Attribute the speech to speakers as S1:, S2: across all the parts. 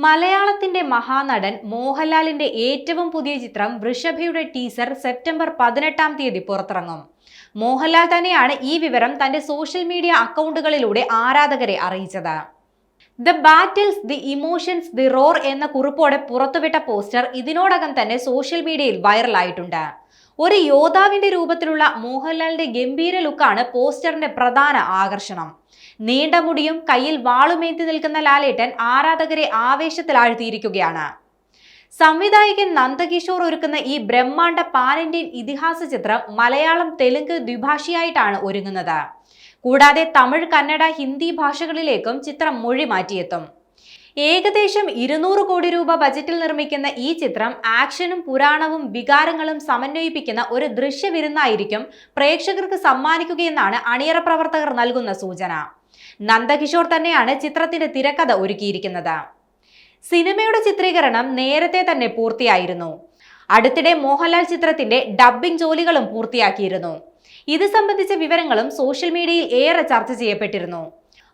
S1: മലയാളത്തിന്റെ മഹാനടൻ മോഹൻലാലിന്റെ ഏറ്റവും പുതിയ ചിത്രം വൃഷഭയുടെ ടീസർ സെപ്റ്റംബർ 18 പുറത്തിറങ്ങും. മോഹൻലാൽ തന്നെയാണ് ഈ വിവരം തന്റെ സോഷ്യൽ മീഡിയ അക്കൗണ്ടുകളിലൂടെ ആരാധകരെ അറിയിച്ചത്. The battles, the emotions, the roar എന്ന കുറിപ്പോടെ പുറത്തുവിട്ട പോസ്റ്റർ ഇതിനോടകം തന്നെ സോഷ്യൽ മീഡിയയിൽ വൈറലായിട്ടുണ്ട്. ഒരു യോദ്ധാവിന്റെ രൂപത്തിലുള്ള മോഹൻലാലിന്റെ ഗംഭീര ലുക്കാണ് പോസ്റ്ററിന്റെ പ്രധാന ആകർഷണം. നീണ്ട മുടിയും കയ്യിൽ വാളുമേന്തി നിൽക്കുന്ന ലാലേട്ടൻ ആരാധകരെ ആവേശത്തിലാഴ്ത്തിയിരിക്കുകയാണ്. സംവിധായകൻ നന്ദകിഷോർ ഒരുക്കുന്ന ഈ ബ്രഹ്മാണ്ഡ പാൻ ഇന്ത്യൻ ഇതിഹാസ ചിത്രം മലയാളം, തെലുങ്ക് ദ്വിഭാഷിയായിട്ടാണ് ഒരുങ്ങുന്നത്. കൂടാതെ തമിഴ്, കന്നഡ, ഹിന്ദി ഭാഷകളിലേക്കും ചിത്രം മൊഴി മാറ്റിയെത്തും. ഏകദേശം 200 കോടി രൂപ ബജറ്റിൽ നിർമ്മിക്കുന്ന ഈ ചിത്രം ആക്ഷനും പുരാണവും വികാരങ്ങളും സമന്വയിപ്പിക്കുന്ന ഒരു ദൃശ്യവിരുന്നായിരിക്കും പ്രേക്ഷകർക്ക് സമ്മാനിക്കുകയെന്നാണ് അണിയറ പ്രവർത്തകർ നൽകുന്ന സൂചന. നന്ദകിഷോർ തന്നെയാണ് ചിത്രത്തിന്റെ തിരക്കഥ ഒരുക്കിയിരിക്കുന്നത്. സിനിമയുടെ ചിത്രീകരണം നേരത്തെ തന്നെ പൂർത്തിയായിരുന്നു. അടുത്തിടെ മോഹൻലാൽ ചിത്രത്തിന്റെ ഡബ്ബിംഗ് ജോലികളും പൂർത്തിയാക്കിയിരുന്നു. ഇത് സംബന്ധിച്ച വിവരങ്ങളും സോഷ്യൽ മീഡിയയിൽ ഏറെ ചർച്ച ചെയ്യപ്പെട്ടിരുന്നു.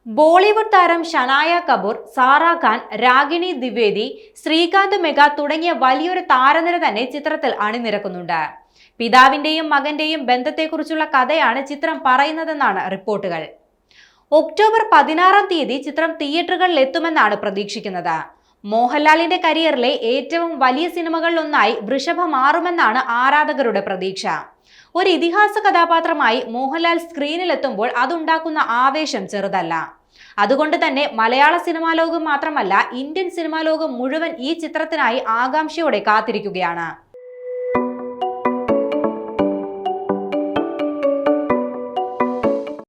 S1: ബോളിവുഡ് താരം ഷനായ കപൂർ, സാറ ഖാൻ, രാഗിണി ദ്വിവേദി, ശ്രീകാന്ത് മെഗ തുടങ്ങിയ വലിയൊരു താരനിര തന്നെ ചിത്രത്തിൽ അണിനിരക്കുന്നുണ്ട്. പിതാവിന്റെയും മകന്റെയും ബന്ധത്തെക്കുറിച്ചുള്ള കഥയാണ് ചിത്രം പറയുന്നതെന്നാണ് റിപ്പോർട്ടുകൾ. ഒക്ടോബർ 16 ചിത്രം തിയേറ്ററുകളിൽ എത്തുമെന്നാണ് പ്രതീക്ഷിക്കുന്നത്. മോഹൻലാലിന്റെ കരിയറിലെ ഏറ്റവും വലിയ സിനിമകളിലൊന്നായി വൃഷഭ മാറുമെന്നാണ് ആരാധകരുടെ പ്രതീക്ഷ. ഒരു ഇതിഹാസ കഥാപാത്രമായി മോഹൻലാൽ സ്ക്രീനിലെത്തുമ്പോൾ അതുണ്ടാക്കുന്ന ആവേശം ചെറുതല്ല. അതുകൊണ്ട് തന്നെ മലയാള സിനിമാ ലോകം മാത്രമല്ല, ഇന്ത്യൻ സിനിമാ ലോകം മുഴുവൻ ഈ ചിത്രത്തിനായി ആകാംക്ഷയോടെ കാത്തിരിക്കുകയാണ്.